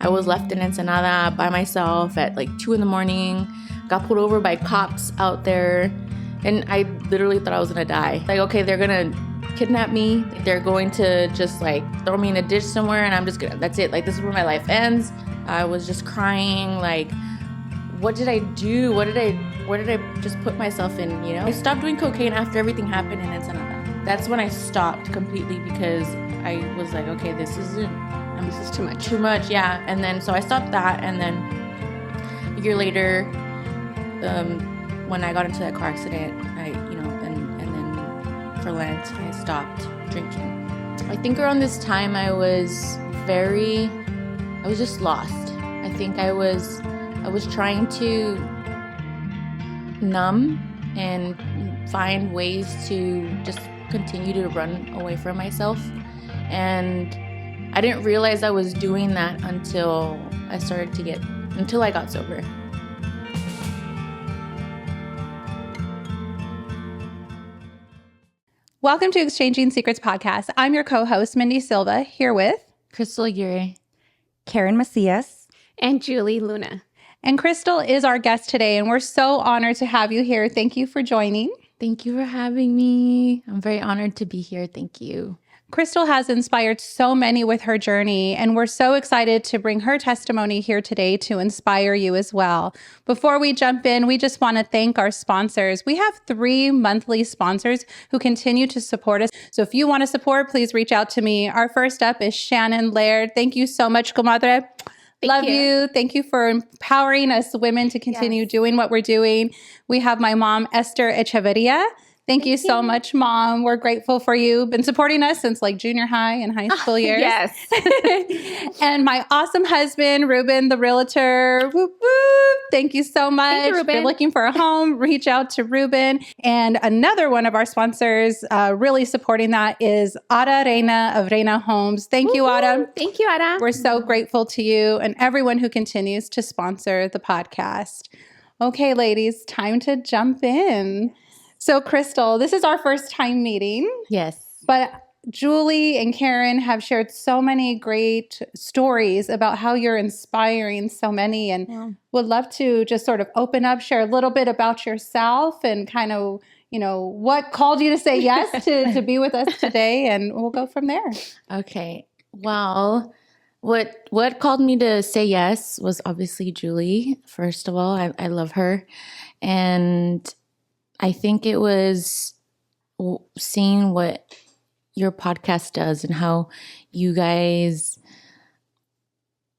I was left in Ensenada by myself at like 2 a.m, got pulled over by cops out there, and I literally thought I was gonna die. Like, okay, they're gonna kidnap me. They're going to just like throw me in a ditch somewhere, and I'm just gonna, that's it. Like, this is where my life ends. I was just crying, like, what did I do? Where did I just put myself in, you know? I stopped doing cocaine after everything happened in Ensenada. That's when I stopped completely, because I was like, okay, this is too much. Too much, yeah. And then so I stopped that, and then a year later, when I got into that car accident, and then for Lent, I stopped drinking. I think around this time I was just lost. I think I was trying to numb and find ways to just continue to run away from myself. And I didn't realize I was doing that until I got sober. Welcome to Exchanging Secrets podcast. I'm your co-host, Mindy Silva, here with Cristal, Aguirre, Karen Macias, and Julie Luna. And Cristal is our guest today, and we're so honored to have you here. Thank you for joining. Thank you for having me. I'm very honored to be here. Thank you. Cristal has inspired so many with her journey, and we're so excited to bring her testimony here today to inspire you as well. Before we jump in, we just want to thank our sponsors. We have 3 monthly sponsors who continue to support us. So if you want to support, please reach out to me. Our first up is Shannon Laird. Thank you so much, comadre. Love you. Thank you for empowering us women to continue doing what we're doing. We have my mom, Esther Echeverria. Thank you so much, Mom. We're grateful for you. Been supporting us since like junior high and high school years. Yes. And my awesome husband, Ruben, the realtor. Whoop, whoop. Thank you so much. Thank you, Ruben. If you're looking for a home, reach out to Ruben. And another one of our sponsors really supporting that is Ada Reina of Reina Homes. Thank you, Ada. Thank you, Ada. We're so grateful to you and everyone who continues to sponsor the podcast. Okay, ladies, time to jump in. So, Cristal, this is our first time meeting. Yes. But Julie and Karen have shared so many great stories about how you're inspiring so many, and would love to just sort of open up, share a little bit about yourself and kind of, what called you to say yes to be with us today, and we'll go from there. Okay. Well, what called me to say yes was obviously Julie. First of all, I love her. And I think it was seeing what your podcast does and how you guys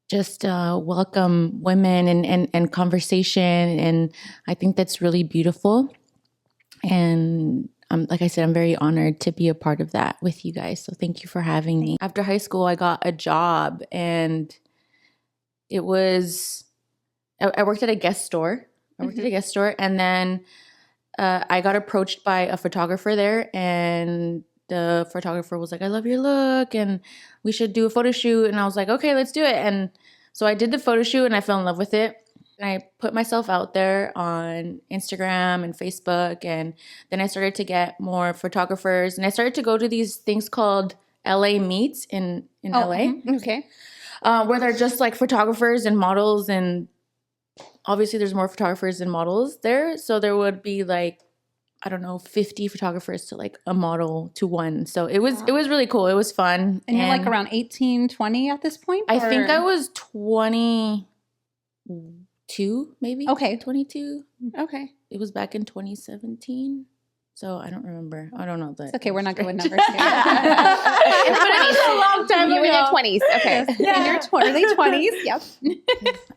just welcome women and conversation. And I think that's really beautiful. And like I said, I'm very honored to be a part of that with you guys. So thank you for having me. After high school, I got a job, and I worked at a guest store. And then I got approached by a photographer there, and the photographer was like, I love your look, and we should do a photo shoot. And I was like, okay, let's do it. And so I did the photo shoot, and I fell in love with it. And I put myself out there on Instagram and Facebook, and then I started to get more photographers, and I started to go to these things called LA Meets in LA. Okay. Where they're just like photographers and models, and obviously there's more photographers than models there. So there would be like, I don't know, 50 photographers to like a model to one. So it was really cool. It was fun. And you're like around 18, 20 at this point? I think I was 22, maybe. Okay. 22. Okay. It was back in 2017. So I don't remember. I don't know that. It's okay. We're not good with numbers here. It's a long time. You were in your 20s. Okay. Yeah. In your early 20s. Yep.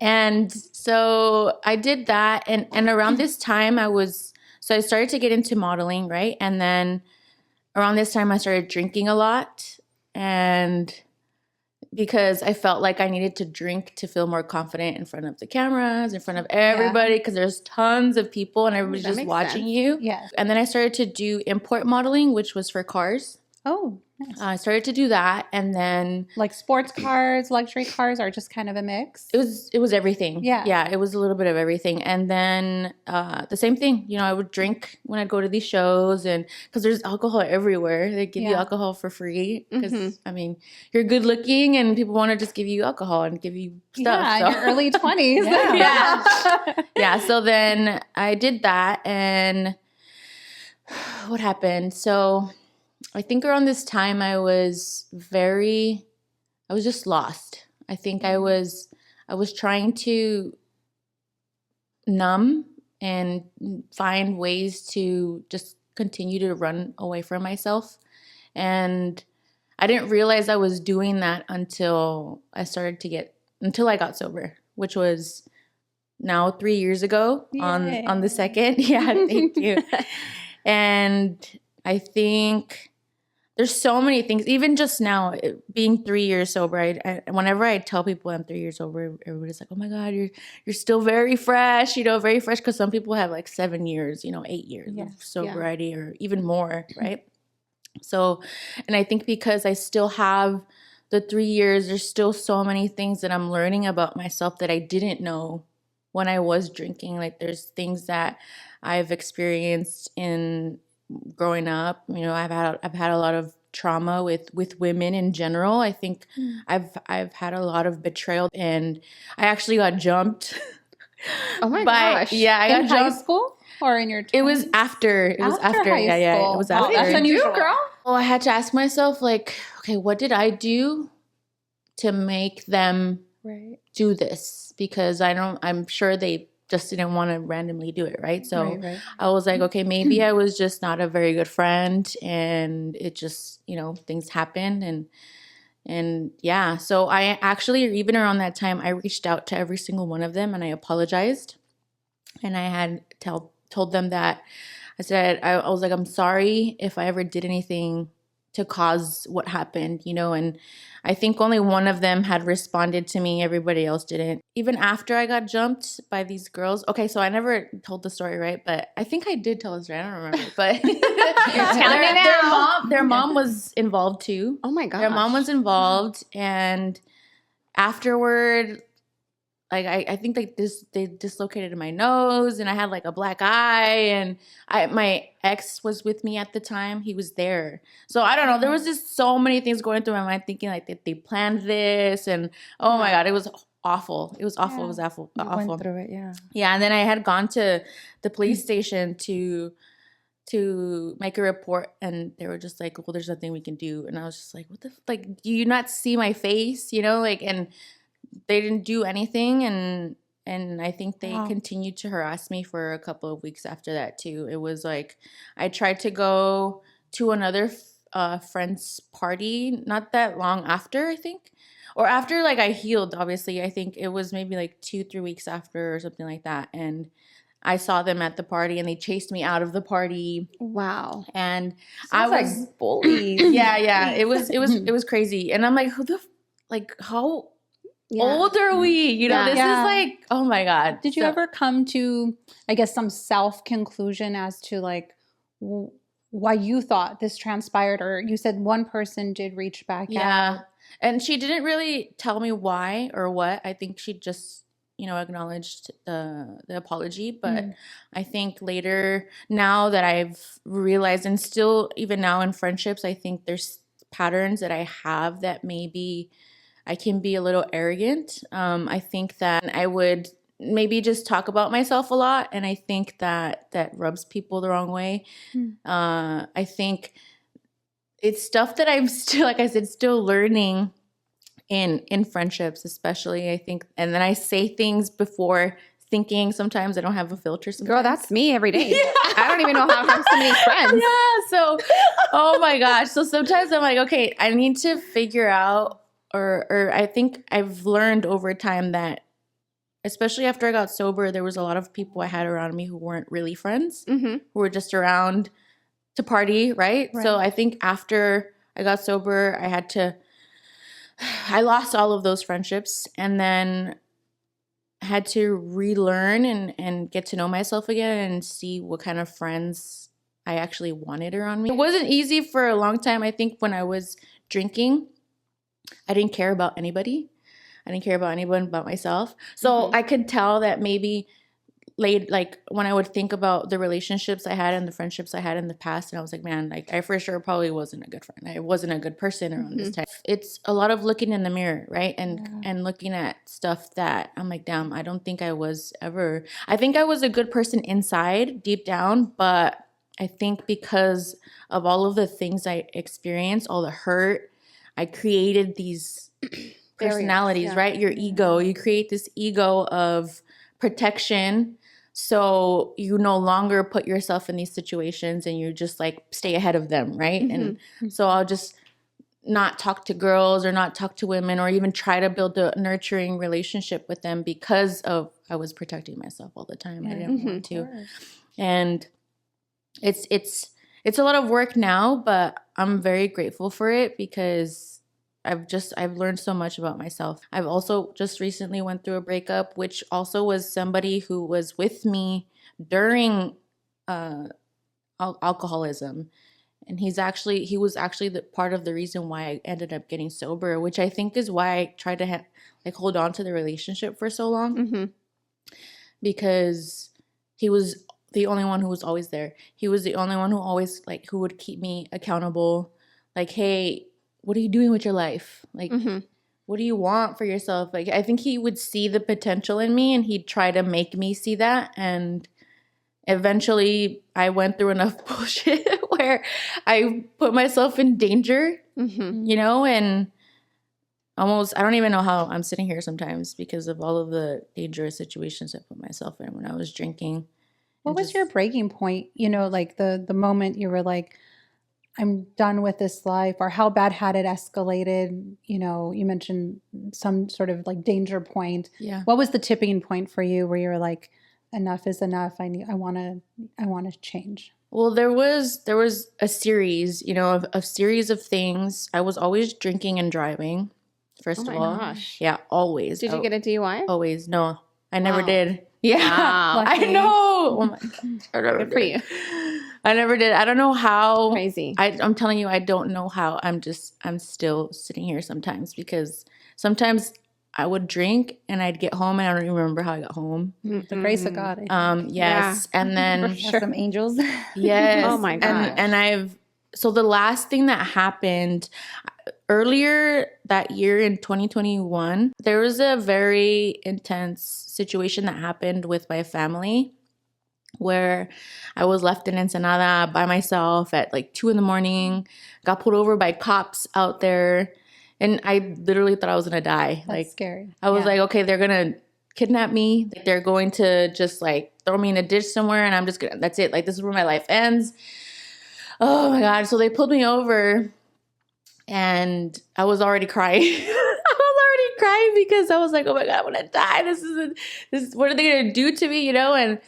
And so I did that. And around this time I started to get into modeling, right? And then around this time I started drinking a lot. And because I felt like I needed to drink to feel more confident in front of the cameras, in front of everybody, because there's tons of people and everybody's just watching you. Yeah. And then I started to do import modeling, which was for cars. Oh, nice. I started to do that, and then Like sports cars, luxury cars, or just kind of a mix? it was everything. Yeah. It was a little bit of everything. And then the same thing, you know, I would drink when I'd go to these shows, and because there's alcohol everywhere, they give you Yeah. alcohol for free. Because I mean, you're good looking, and people want to just give you alcohol and give you stuff. Yeah, so. in your early 20s. Yeah. So then I did that, and what happened? So I think around this time I was just lost. I think I was trying to numb and find ways to just continue to run away from myself. And I didn't realize I was doing that until I got sober, which was now 3 years ago on the 2nd. Yeah, thank you. And I think there's so many things, even just now, being 3 years sober, whenever I tell people I'm 3 years sober, everybody's like, oh my God, you're still very fresh, very fresh. Because some people have like 7 years, 8 years of sobriety or even more, right? So, and I think because I still have the 3 years, there's still so many things that I'm learning about myself that I didn't know when I was drinking. Like there's things that I've experienced in growing up. I've had a lot of trauma with women in general. I think I've had a lot of betrayal, and I actually got jumped. Oh my gosh. Yeah, I got in jumped. high school or in your 20s? It was after. It was after. high Yeah, school. it was Oh, after. that's unusual, girl. Well, I had to ask myself, like, okay, what did I do to make them do this? Because I'm sure they just didn't want to randomly do it, right? So I was like, okay, maybe I was just not a very good friend, and it just, things happened, and yeah. So I actually, even around that time, I reached out to every single one of them, and I apologized, and I had told them that I was like, I'm sorry if I ever did anything to cause what happened, and I think only one of them had responded to me. Everybody else didn't. Even after I got jumped by these girls. Okay, so I never told the story, right? But I think I did tell the story. I don't remember. But You're telling me now. their mom was involved too. Oh my gosh. Their mom was involved, and afterward, like I think like they dislocated my nose, and I had like a black eye, and my ex was with me at the time. He was there. So I don't know. There was just so many things going through my mind, thinking like that they planned this, and oh my God, it was awful. It was awful. Yeah. It was awful. You went through it, yeah. Yeah, and then I had gone to the police station to make a report, and they were just like, well, there's nothing we can do. And I was just like, what the like, do you not see my face? And they didn't do anything, and I think they continued to harass me for a couple of weeks after that too. It was like I tried to go to another friend's party not that long after, I think, or after like I healed. Obviously, I think it was maybe like 2-3 weeks after or something like that, and I saw them at the party, and they chased me out of the party. Wow. And Sounds I was like bullies. yeah. It was crazy, and I'm like, how old are we? This is like, oh my God. Did you ever come to, I guess, some self-conclusion as to like why you thought this transpired? Or you said one person did reach back out. Yeah. And she didn't really tell me why or what. I think she just, acknowledged the apology. But I think later, now that I've realized, and still even now in friendships, I think there's patterns that I have that maybe I can be a little arrogant. I think that I would maybe just talk about myself a lot, and I think that rubs people the wrong way. I think it's stuff that I'm still, like I said, still learning in friendships, especially, I think. And then I say things before thinking. Sometimes I don't have a filter. Sometimes. Girl, that's me every day. I don't even know how I have so many friends. Yeah. So, oh my gosh. So sometimes I'm like, okay, I need to figure out. Or I think I've learned over time that, especially after I got sober, there was a lot of people I had around me who weren't really friends, who were just around to party, right? So I think after I got sober, I lost all of those friendships, and then had to relearn and get to know myself again and see what kind of friends I actually wanted her on me. It wasn't easy for a long time. I think when I was drinking, I didn't care about anybody. I didn't care about anyone but myself. So I could tell that maybe like when I would think about the relationships I had and the friendships I had in the past, and I was like, man, like I for sure probably wasn't a good friend. I wasn't a good person around this time. It's a lot of looking in the mirror, right? And looking at stuff that I'm like, damn, I don't think I was ever. I think I was a good person inside, deep down, but I think because of all of the things I experienced, all the hurt, I created these personalities, right? Your ego. You create this ego of protection. So you no longer put yourself in these situations and you just like stay ahead of them, right? And so I'll just not talk to girls or not talk to women or even try to build a nurturing relationship with them because of I was protecting myself all the time. I didn't want to. And it's a lot of work now, but I'm very grateful for it because I've learned so much about myself. I've also just recently went through a breakup, which also was somebody who was with me during alcoholism. And he was actually the part of the reason why I ended up getting sober, which I think is why I tried to hold on to the relationship for so long. Because he was the only one who was always there. He was the only one who always who would keep me accountable. Like, hey, what are you doing with your life? Like, what do you want for yourself? Like, I think he would see the potential in me and he'd try to make me see that. And eventually I went through enough bullshit where I put myself in danger, you know, and almost, I don't even know how I'm sitting here sometimes because of all of the dangerous situations I put myself in when I was drinking. What was your breaking point? You know, like the moment you were like, I'm done with this life, or how bad had it escalated? You know, you mentioned some sort of like danger point. Yeah. What was the tipping point for you where you were like, enough is enough. I want to change. Well, there was a series, you know, a series of things. I was always drinking and driving. First of all, gosh. Yeah, always. Did you get a DUI? Always. No, I never Wow. did. Yeah, Wow. I know. Oh my God. Good for you. I never did. I don't know how. Crazy. I'm telling you, I don't know how. I'm still sitting here sometimes because sometimes I would drink and I'd get home and I don't even remember how I got home. The grace of God. Yes. And then Some angels. yes. Oh my gosh. And so the last thing that happened earlier that year in 2021, there was a very intense situation that happened with my family where I was left in Ensenada by myself at 2 a.m, got pulled over by cops out there. And I literally thought I was going to die. That's scary. I was like, okay, they're going to kidnap me. They're going to just throw me in a ditch somewhere and I'm just going to, that's it. This is where my life ends. Oh my God. So they pulled me over and I was already crying. Because I was like, oh my God, I'm going to die. This is what are they going to do to me? You know? And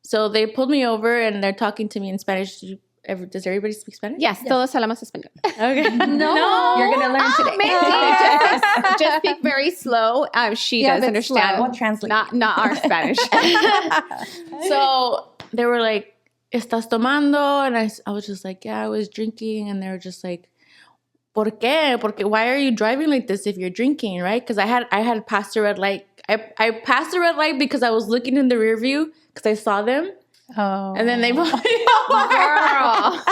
so they pulled me over and they're talking to me in Spanish. Does everybody speak Spanish? Yes, todos hablamos español. Okay. No, you're gonna learn today. Mindy, just speak very slow. She does but understand. slow. Won't translate. Not our Spanish. So they were like, ¿Estás tomando? And I was just like, yeah, I was drinking. And they were just like, ¿Por qué? Porque why are you driving like this if you're drinking, right? Because I had passed the red light. I passed the red light because I was looking in the rear view because I saw them. Oh. And then they pulled me over. Girl.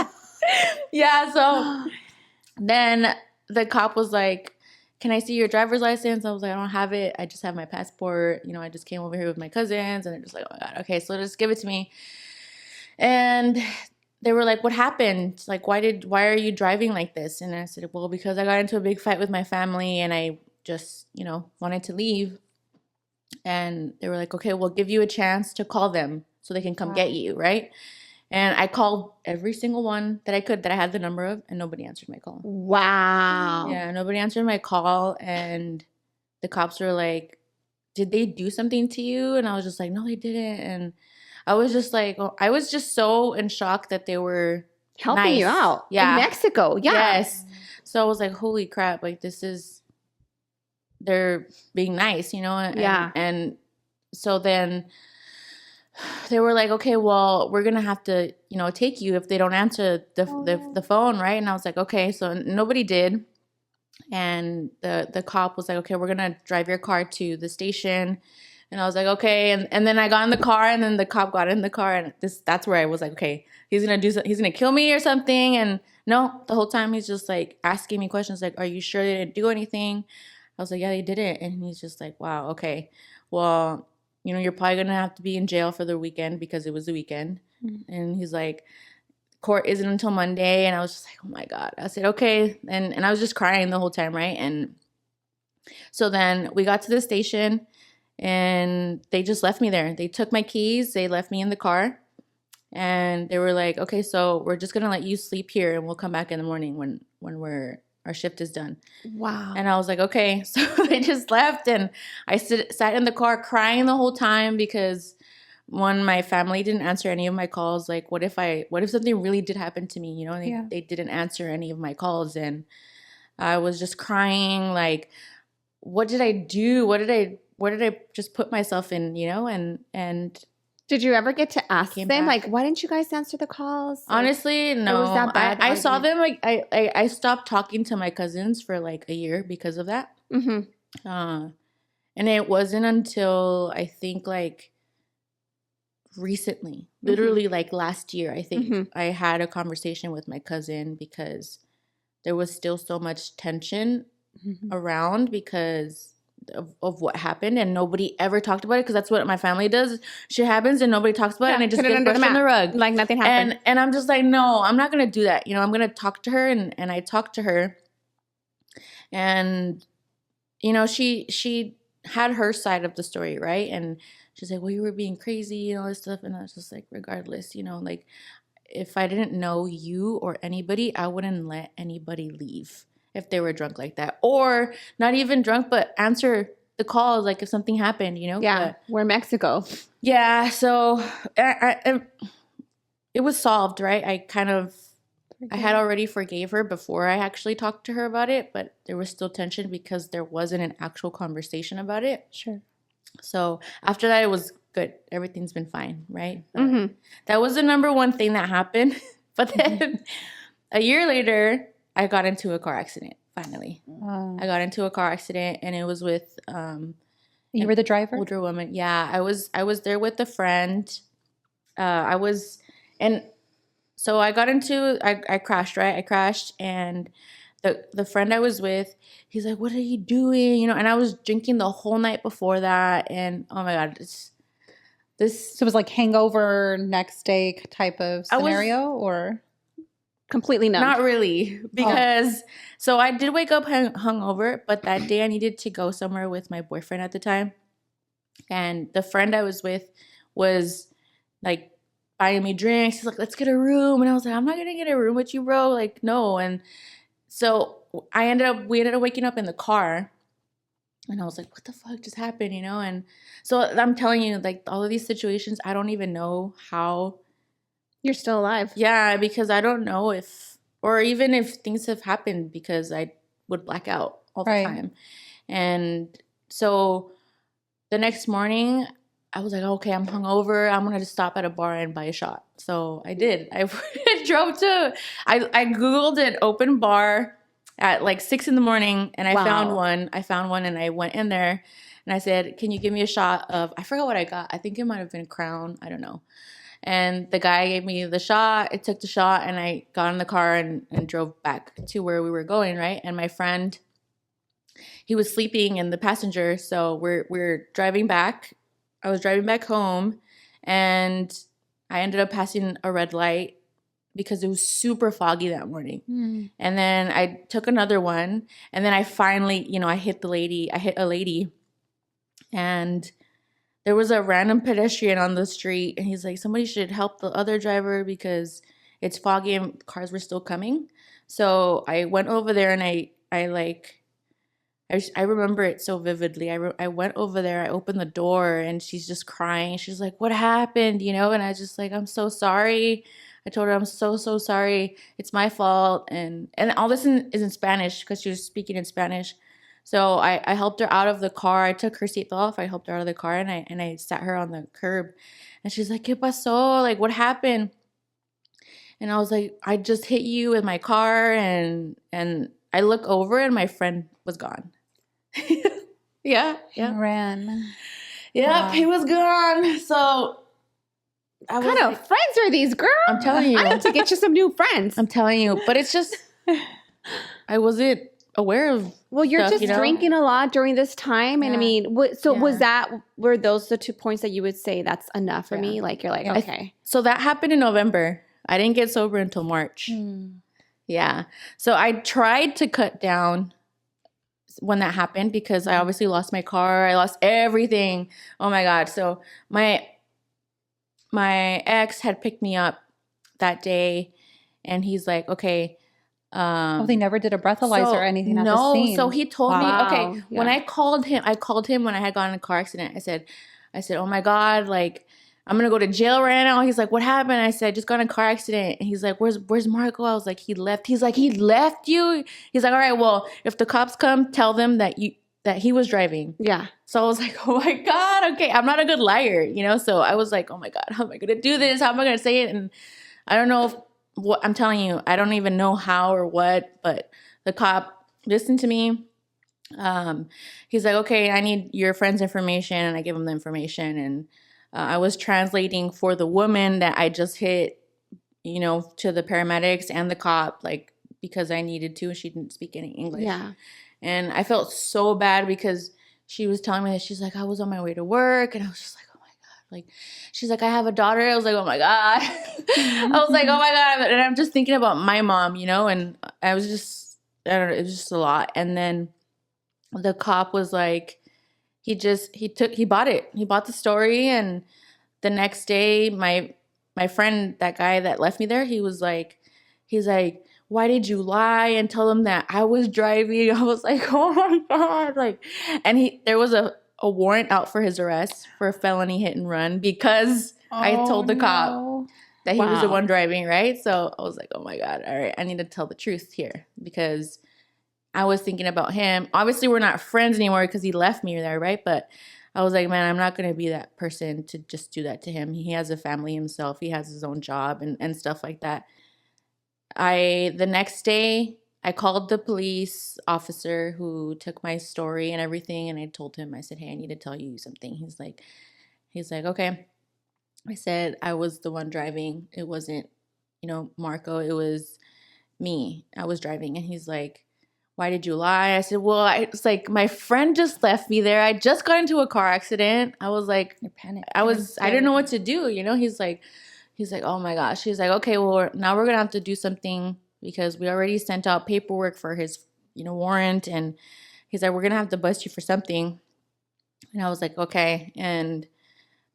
Yeah, so then the cop was like, can I see your driver's license? I was like, I don't have it. I just have my passport. You know, I just came over here with my cousins. And they're just like, oh my God, okay, so just give it to me. And they were like, what happened? Like, why are you driving like this? And I said, well, because I got into a big fight with my family and I just, wanted to leave. And they were like, okay, we'll give you a chance to call them so they can come get you, right? And I called every single one that I could that I had the number of, and nobody answered my call. Wow. Yeah, nobody answered my call, and the cops were like, did they do something to you? And I was just like, no, they didn't. And I was just like, I was just so in shock that they were Helping you out. Yeah. In Mexico. Yeah. Yes. So I was like, holy crap, they're being nice, Yeah. And so then they were like, okay, well, we're going to have to, take you if they don't answer the phone, right? And I was like, okay. So nobody did. And the cop was like, okay, we're going to drive your car to the station. And I was like, okay. And then I got in the car, and then the cop got in the car, and that's where I was like, okay, he's going to kill me or something. And no, the whole time he's just like asking me questions like, are you sure they didn't do anything? I was like, yeah, they didn't. And he's just like, wow, okay. Well, you're probably going to have to be in jail for the weekend because it was the weekend. Mm-hmm. And he's like, court isn't until Monday. And I was just like, oh my God. I said, okay. And I was just crying the whole time, right? And so then we got to the station, and they just left me there. They took my keys. They left me in the car. And they were like, okay, so we're just going to let you sleep here, and we'll come back in the morning when our shift is done. Wow. And I was like, okay. So they just left, and I sat in the car crying the whole time because, one, my family didn't answer any of my calls. Like, what if something really did happen to me? And they didn't answer any of my calls. And I was just crying, like, what did I do? What did I just put myself in, and did you ever get to ask them, back. like, why didn't you guys answer the calls? Honestly, no. Was that bad? I saw them, like, I stopped talking to my cousins for like a year because of that. Mm-hmm. And it wasn't until I think like recently, literally like last year, I think I had a conversation with my cousin because there was still so much tension around because of what happened, and nobody ever talked about it because that's what my family does. Shit happens and nobody talks about it, and it just gets brushed under the rug like nothing happened. And I'm just like, no, I'm not gonna do that. I'm gonna talk to her, and I talked to her, and she had her side of the story, right? And she's like, well, you were being crazy and all this stuff, and I was just like, regardless, like, if I didn't know you or anybody, I wouldn't let anybody leave if they were drunk like that, or not even drunk, but answer the calls like if something happened, Yeah, but, we're Mexico. Yeah, so it was solved, right? I had already forgave her before I actually talked to her about it, but there was still tension because there wasn't an actual conversation about it. Sure. So after that, it was good. Everything's been fine, right? That was the number one thing that happened. But then a year later, I got into a car accident, finally. I got into a car accident, and it was with you were the driver? Older woman. Yeah, I was there with a friend. So I crashed, right? I crashed, and the friend I was with, he's like, what are you doing? And I was drinking the whole night before that, and oh my God, So it was like hangover next day type of scenario, or? Completely numb. Not really, because so I did wake up hungover, but that day I needed to go somewhere with my boyfriend at the time, and the friend I was with was like buying me drinks. He's like, let's get a room, and I was like, I'm not gonna get a room with you, bro. Like, no. And so we ended up waking up in the car, and I was like, what the fuck just happened, And so I'm telling you, like, all of these situations, I don't even know how. You're still alive. Yeah, because I don't know if things have happened, because I would black out all the time. And so the next morning, I was like, okay, I'm hungover. I'm going to just stop at a bar and buy a shot. So I did. I Googled an open bar at like 6 a.m, and I found one. And I went in there, and I said, can you give me a shot of, I forgot what I got. I think it might have been Crown. I don't know. And the guy gave me the shot. I took the shot, and I got in the car and drove back to where we were going, right? And my friend, he was sleeping in the passenger. So we're driving back. I was driving back home, and I ended up passing a red light because it was super foggy that morning. And then I took another one, and then I finally, I hit a lady, and there was a random pedestrian on the street, and he's like, somebody should help the other driver because it's foggy and cars were still coming. So I went over there, and I remember it so vividly. I went over there, I opened the door, and she's just crying. She's like, what happened? And I was just like, I'm so sorry. I told her, I'm so, so sorry. It's my fault. And all this is in Spanish because she was speaking in Spanish. So I helped her out of the car. I took her seatbelt off. I helped her out of the car, and I sat her on the curb. And she's like, ¿Qué pasó? Like, what happened? And I was like, I just hit you with my car, and I look over, and my friend was gone. Yeah. Ran. Yep, Wow. he was gone. So I was What kind of friends are these, girl? I'm telling you. I have to get you some new friends. I'm telling you. But it's just, I wasn't aware of. Well, you're stuff, just you know? drinking a lot during this time. And I Yeah. mean, were those the 2 points that you would say that's enough for me? Like, you're like, Yeah. okay. So that happened in November. I didn't get sober until March. Yeah. So I tried to cut down when that happened because I obviously lost my car. I lost everything. Oh my God. So my ex had picked me up that day, and he's like, okay. They never did a breathalyzer or anything at the scene. So he told me, Wow. okay, when I called him when I had gotten in a car accident. I said, oh my God, like, I'm going to go to jail right now. He's like, what happened? I said, just got in a car accident. And he's like, where's Marco? I was like, he left. He's like, he left you? He's like, all right, well, if the cops come, tell them that he was driving. Yeah. So I was like, oh my God, okay. I'm not a good liar, you know? So I was like, oh my God, how am I going to do this? How am I going to say it? And I don't know what I'm telling you, I don't even know how or what, but the cop listened to me. He's like, okay, I need your friend's information. And I give him the information. And I was translating for the woman that I just hit, you know, to the paramedics and the cop, like, because I needed to. She didn't speak any English. Yeah. And I felt so bad because she was telling me that she's like, I was on my way to work. And I was just like, oh my God. Like, she's like, I have a daughter. I was like, oh my God. I was like, oh my God. And I'm just thinking about my mom, you know, and I was just, I don't know, it was just a lot. And then the cop was like, he bought it. He bought the story. And the next day, my friend, that guy that left me there, he's like, why did you lie and tell them that I was driving? I was like, oh my God. Like, and there was a warrant out for his arrest for a felony hit and run because I told the cop that he was the one driving, right? So I was like, oh my God, all right, I need to tell the truth here because I was thinking about him. Obviously, we're not friends anymore because he left me there, right? But I was like, man, I'm not going to be that person to just do that to him. He has a family himself. He has his own job and stuff like that. The next day, I called the police officer who took my story and everything, and I told him, I said, hey, I need to tell you something. He's like, okay. I said, I was the one driving. It wasn't, you know, Marco. It was me. I was driving. And he's like, why did you lie? I said, well, it's like my friend just left me there. I just got into a car accident. I was like, You're panicked. I didn't know what to do. You know, he's like, oh my gosh. He's like, okay, well, now we're going to have to do something because we already sent out paperwork for his, you know, warrant. And he's like, we're going to have to bust you for something. And I was like, okay.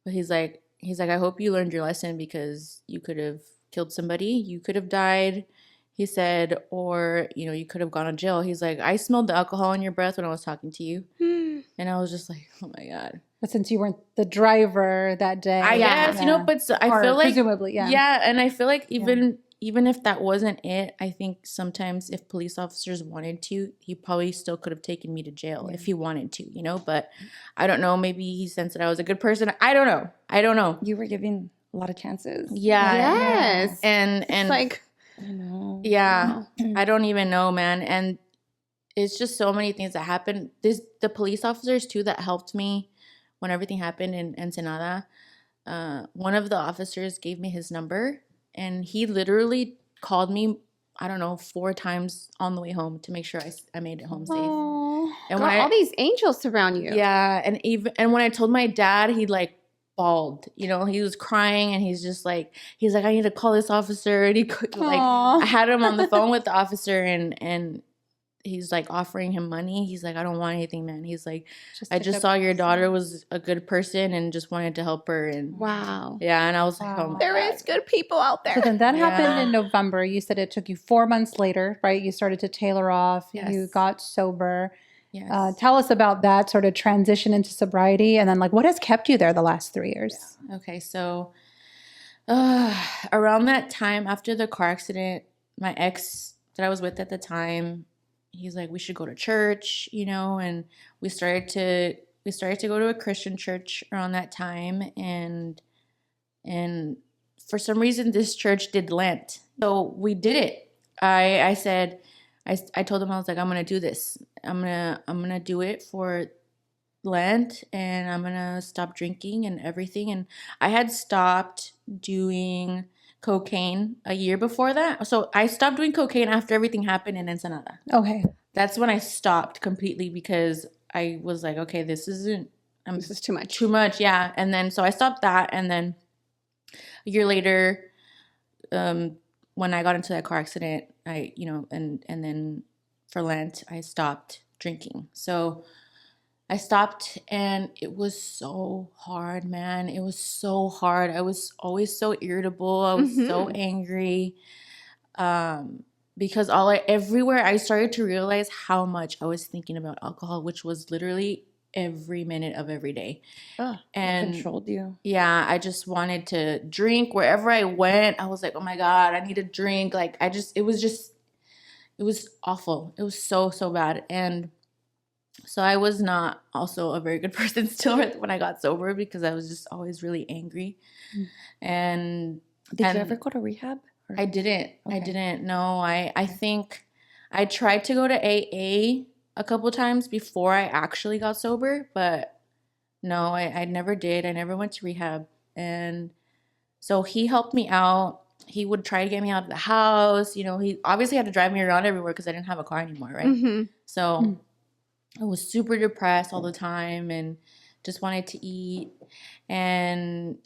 But he's like, I hope you learned your lesson because you could have killed somebody. You could have died. He said, or, you know, you could have gone to jail. He's like, I smelled the alcohol in your breath when I was talking to you. And I was just like, oh my God. But since you weren't the driver that day. I guess, you know, but so I feel like. Presumably, yeah. Yeah. And I feel like even if that wasn't it, I think sometimes if police officers wanted to, he probably still could have taken me to jail if he wanted to, you know. But I don't know. Maybe he sensed that I was a good person. I don't know. You were giving a lot of chances. Yeah. Yes. And It's like, I know. yeah, I don't even know, man. And it's just so many things that happened. The police officers too that helped me when everything happened in Ensenada. One of the officers gave me his number, and he literally called me, I don't know, 4 times on the way home to make sure I made it home safe. Oh, And girl, all these angels surround you. yeah, and when I told my dad, he like bawled, you know, he was crying, and he's like, I need to call this officer, and he could like, I had him on the phone with the officer, and he's like offering him money. He's like, I don't want anything, man. He's like, I just saw your daughter was a good person and just wanted to help her. And Wow. yeah, and I was like, oh my There God. is good people out there. So then that happened Yeah. in November. You said it took you 4 months later, right? You started to tailor off. Yes. You got sober. Yes. Tell us about that sort of transition into sobriety. And then like, what has kept you there the last 3 years? Okay, so around that time after the car accident, my ex that I was with at the time, he's like, we should go to church, you know, and we started to go to a Christian church around that time, and for some reason this church did Lent. So we did it. I said, I told them, I was like, I'm going to do this. I'm going to do it for Lent, and I'm going to stop drinking and everything. And I had stopped doing cocaine a year before that. So I stopped doing cocaine after everything happened in Ensenada. Okay. That's when I stopped completely, because I was like, okay, this is too much. Too much, yeah. And then so I stopped that, and then a year later, when I got into that car accident, I, you know, and then for Lent, I stopped drinking. So I stopped, and it was so hard, man. It was so hard. I was always so irritable. I was so angry. Because everywhere I started to realize how much I was thinking about alcohol, which was literally every minute of every day. And it controlled you. Yeah, I just wanted to drink wherever I went. I was like, oh my God, I need a drink. Like, it was awful. It was so, so bad. And so I was not also a very good person still when I got sober, because I was just always really angry. And Did you ever go to rehab? I didn't. Okay. I didn't. No, I think I tried to go to AA a couple times before I actually got sober, but no, I never did. I never went to rehab. And so he helped me out. He would try to get me out of the house. You know, he obviously had to drive me around everywhere because I didn't have a car anymore, right? So I was super depressed all the time and just wanted to eat. And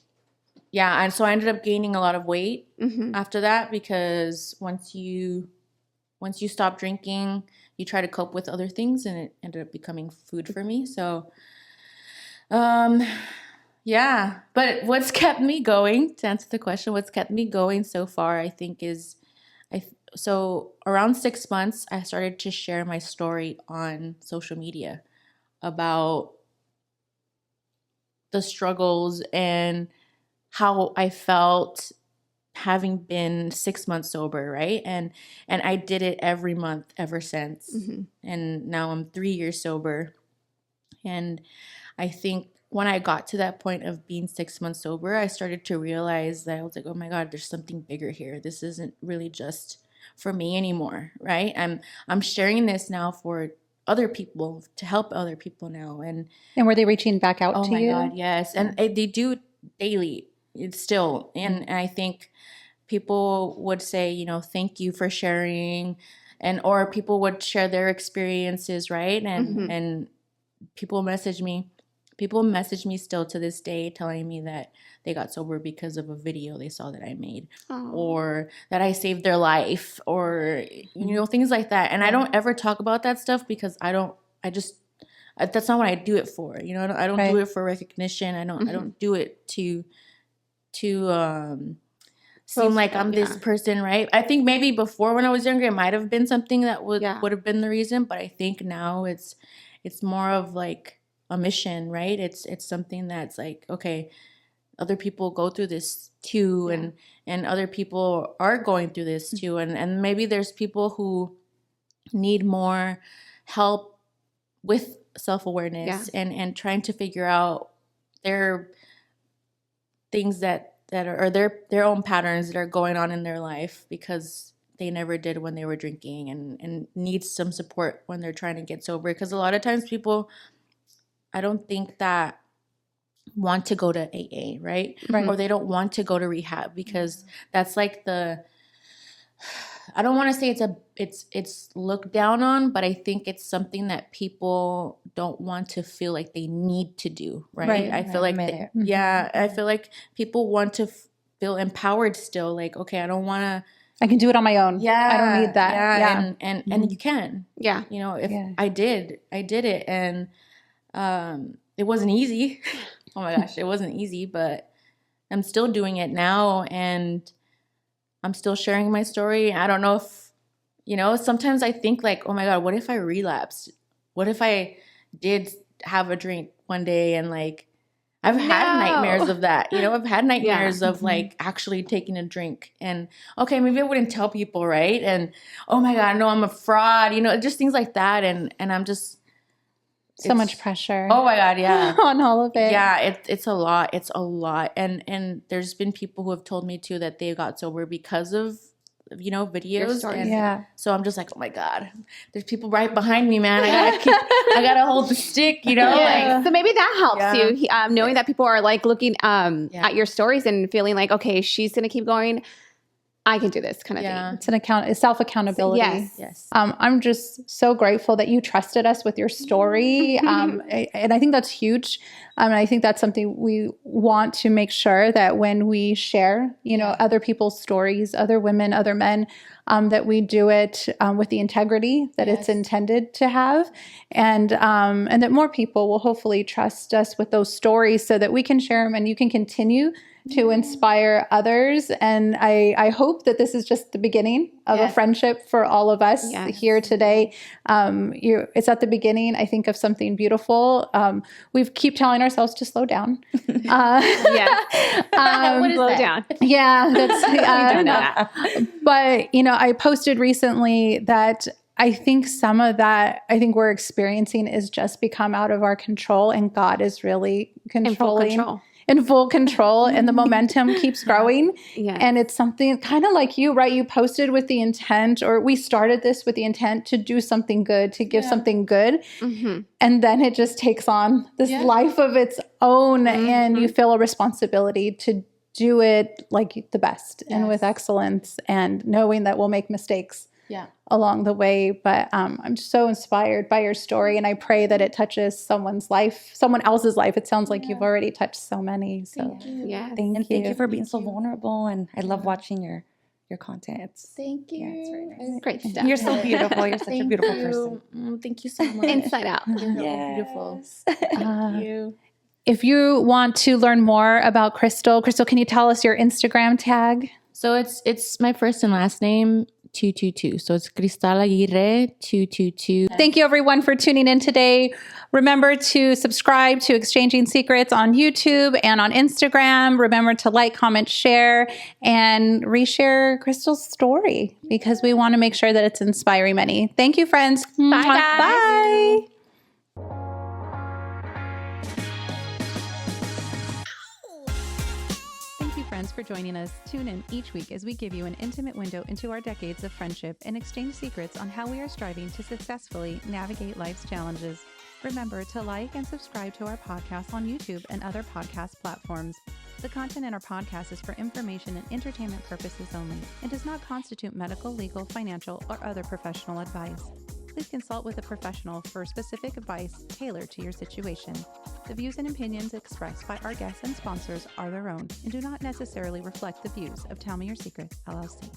yeah, and so I ended up gaining a lot of weight after that, because once you stop drinking, you try to cope with other things, and it ended up becoming food for me. So, yeah. But what's kept me going, to answer the question, what's kept me going so far, I think is, so around 6 months, I started to share my story on social media about the struggles and how I felt having been 6 months sober, right? And I did it every month ever since. And now I'm 3 years sober. And I think when I got to that point of being 6 months sober, I started to realize that I was like, oh my God, there's something bigger here. This isn't really just for me anymore, right? I'm sharing this now for other people, to help other people now. And were they reaching back out to you? Oh my God, yes. And they do daily. It's still, and I think people would say, you know, thank you for sharing, or people would share their experiences, right? And people message me still to this day, telling me that they got sober because of a video they saw that I made, or that I saved their life, or you know, things like that. And I don't ever talk about that stuff, because that's not what I do it for. You know, I don't do it for recognition. I don't do it to seem like I'm this person, right? I think maybe before, when I was younger, it might have been something that would have been the reason, but I think now it's more of like a mission, right? It's something that's like, okay, other people go through this too, and other people are going through this too, and maybe there's people who need more help with self-awareness and trying to figure out their things that are their own patterns that are going on in their life, because they never did when they were drinking, and need some support when they're trying to get sober. Because a lot of times people, I don't think that want to go to AA, right? Or they don't want to go to rehab, because that's like I don't want to say it's looked down on, but I think it's something that people don't want to feel like they need to do, right? I feel like I feel like people want to feel empowered still, like, okay, I can do it on my own. I don't need that. And you can. Yeah. You know, if I did it, and it wasn't easy. Oh my gosh, it wasn't easy, but I'm still doing it now, and I'm still sharing my story. I don't know if, you know, sometimes I think like, oh my God, what if I relapsed? What if I did have a drink one day and like I've had nightmares of that. I've had nightmares of Mm-hmm. like actually taking a drink and okay, maybe I wouldn't tell people, right? And oh my God, no, I'm a fraud, just things like that. And I'm just So much pressure. Oh my God, yeah. On all of it. Yeah, it's a lot. It's a lot. And there's been people who have told me too that they got sober because of videos. stories. And Yeah. so I'm just like, oh my God, there's people right behind me, man. I gotta hold the stick, Yeah. So maybe that helps Yeah. you, knowing that people are like looking at your stories and feeling like, okay, she's going to keep going. I can do this kind of thing. It's self-accountability. Yes. I'm just so grateful that you trusted us with your story. And I think that's huge. And I think that's something we want to make sure that when we share, other people's stories, other women, other men, that we do it with the integrity that it's intended to have. And that more people will hopefully trust us with those stories so that we can share them and you can continue to inspire others. And I hope that this is just the beginning of a friendship for all of us here today. It's at the beginning, I think, of something beautiful. We keep telling ourselves to slow down. What is Slow down? Yeah, that's We don't know that. But I posted recently that I think some of that we're experiencing is just become out of our control, and God is really controlling. In full control, and the momentum keeps growing. Yes. And it's something kind of like you, right? You posted with the intent, or we started this with the intent to do something good, to give something good. Mm-hmm. And then it just takes on this life of its own, and you feel a responsibility to do it like the best and with excellence, and knowing that we'll make mistakes along the way. But I'm so inspired by your story, and I pray that it touches someone else's life. It sounds like you've already touched so many. So Thank And thank you for being so vulnerable. And I love watching your content. Thank you. Yeah, it's very nice. Great stuff. You're so beautiful. You're such a beautiful person. Thank you so much. Inside out. You're beautiful. Thank you. if you want to learn more about Cristal, can you tell us your Instagram tag? So it's my first and last name, 222. So it's Cristal Aguirre 222. Thank you everyone for tuning in today. Remember to subscribe to Exchanging Secrets on YouTube and on Instagram. Remember to like, comment, share, and reshare Cristal's story because we want to make sure that it's inspiring many. Thank you, friends. Bye, guys. Bye. Thank you, friends, for joining us. Tune in each week as we give you an intimate window into our decades of friendship and exchange secrets on how we are striving to successfully navigate life's challenges. Remember to like and subscribe to our podcast on YouTube and other podcast platforms. The content in our podcast is for information and entertainment purposes only and does not constitute medical, legal, financial, or other professional advice. Please consult with a professional for specific advice tailored to your situation. The views and opinions expressed by our guests and sponsors are their own and do not necessarily reflect the views of Tell Me Your Secret, LLC.